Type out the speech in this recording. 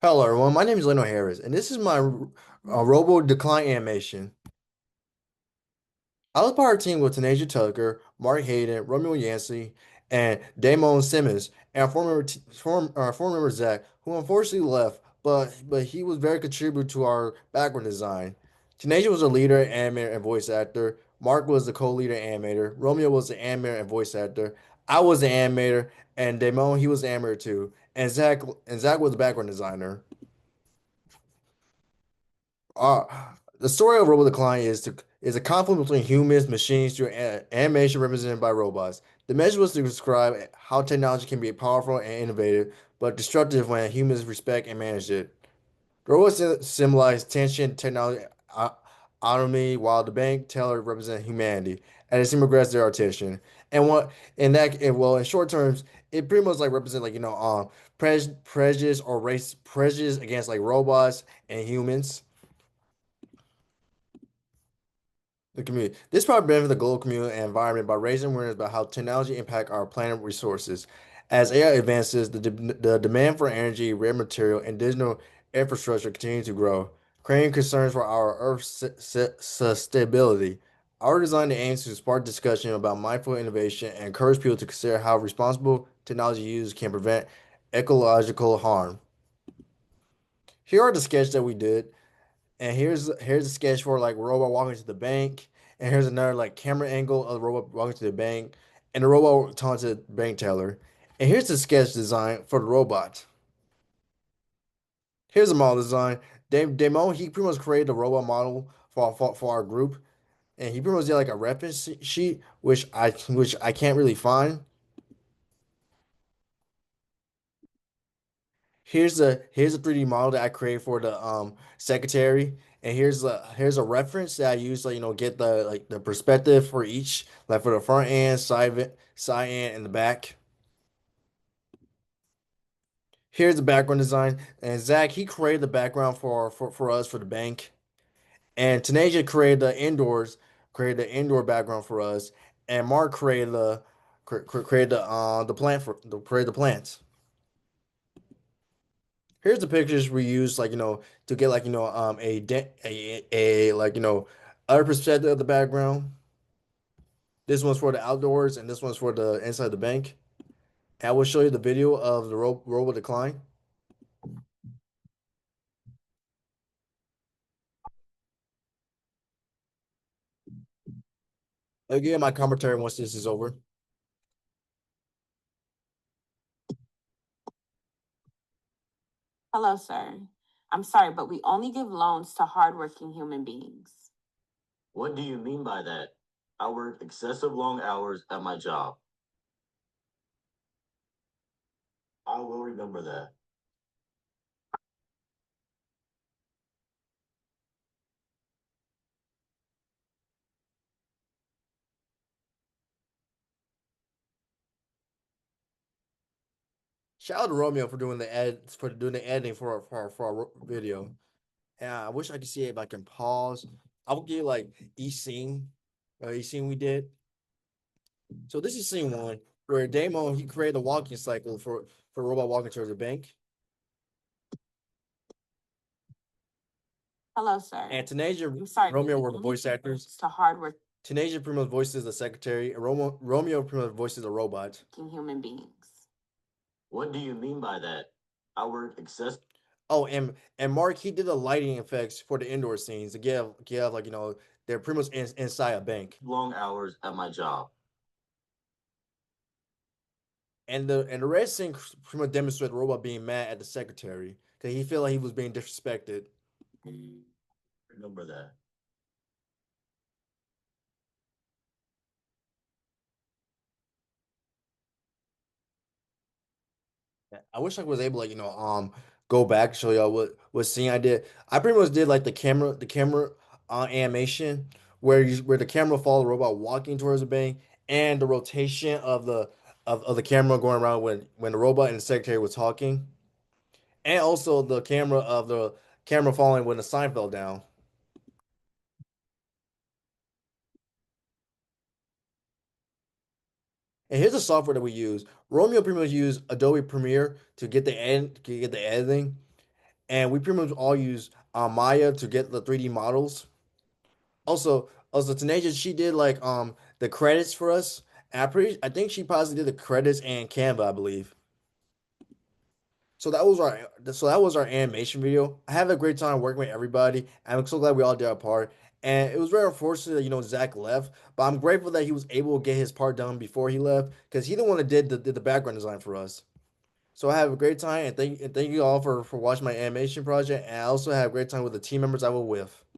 Hello, everyone. My name is Leno Harris, and this is my Robo Decline Animation. I was part of a team with Tanasia Tucker, Mark Hayden, Romeo Yancey, and Damon Simmons, and our former member Zach, who unfortunately left, but he was very contributed to our background design. Tanasia was a leader, animator, and voice actor. Mark was the co-leader animator. Romeo was the animator and voice actor. I was the animator, and Damon he was the animator too. And Zach was the background designer. The story of Robodecline is a conflict between humans, machines, through animation represented by robots. The measure was to describe how technology can be powerful and innovative, but destructive when humans respect and manage it. The robots symbolize tension, technology, au- autonomy, while the bank teller represents humanity, and it symbolizes their attention. And what in that and well, in short terms, it pretty much like represent like prejudice or race prejudice against like robots and humans. The community. This probably benefit the global community and environment by raising awareness about how technology impact our planet resources. As AI advances, the demand for energy, rare material, and digital infrastructure continue to grow, creating concerns for our Earth's sustainability. Our design aims to spark discussion about mindful innovation and encourage people to consider how responsible technology use can prevent ecological harm. Here are the sketches that we did. And here's a sketch for like robot walking to the bank, and here's another like camera angle of the robot walking to the bank, and the robot talking to the bank teller. And here's the sketch design for the robot. Here's the model design. Damon he pretty much created the robot model for our group, and he pretty much did like a reference sheet, which I can't really find. Here's a 3D model that I created for the secretary, and here's a reference that I use to get the perspective for each, like for the front end, side end, and the back. Here's the background design, and Zach he created the background for us for the bank, and Tanasia created the indoor background for us, and Mark created the plant created the plants. Here's the pictures we use, to get a other perspective of the background. This one's for the outdoors, and this one's for the inside the bank. And I will show you the video of the robo decline. I'll give you my commentary once this is over. Hello, sir. I'm sorry, but we only give loans to hardworking human beings. What do you mean by that? I work excessive long hours at my job. I will remember that. Shout out to Romeo for doing the editing for our video. And I wish I could see it if I can pause. I will give you like each scene we did. So this is scene one where Damon he created a walking cycle for robot walking towards the bank. Hello, sir. And Tanasia, I'm sorry, but Romeo we were the only voice give actors. loans to hardworking Tanasia pretty much voices the secretary, and Romeo pretty much voices the robot. human beings. What do you mean by that? I work excessive Oh, and Mark he did the lighting effects for the indoor scenes to give they're pretty much inside a bank. long hours at my job. And the red scene pretty much demonstrated the robot being mad at the secretary because he felt like he was being disrespected. Remember that. I wish I was able to, go back and show y'all what scene I did. I pretty much did like the camera animation where the camera followed the robot walking towards the bank and the rotation of the camera going around when the robot and the secretary were talking, and also the camera falling when the sign fell down. And here's the software that we use. Romeo pretty much used Adobe Premiere to get the editing. and we pretty much all use Maya to get the 3D models. Also, Tenacious, she did like the credits for us. And I think she possibly did the credits and Canva, I believe. So that was our animation video. I had a great time working with everybody. I'm so glad we all did our part. And it was very unfortunate that Zach left, but I'm grateful that he was able to get his part done before he left because he the one that did the background design for us. So I have a great time and thank you all for watching my animation project. And I also had a great time with the team members I was with.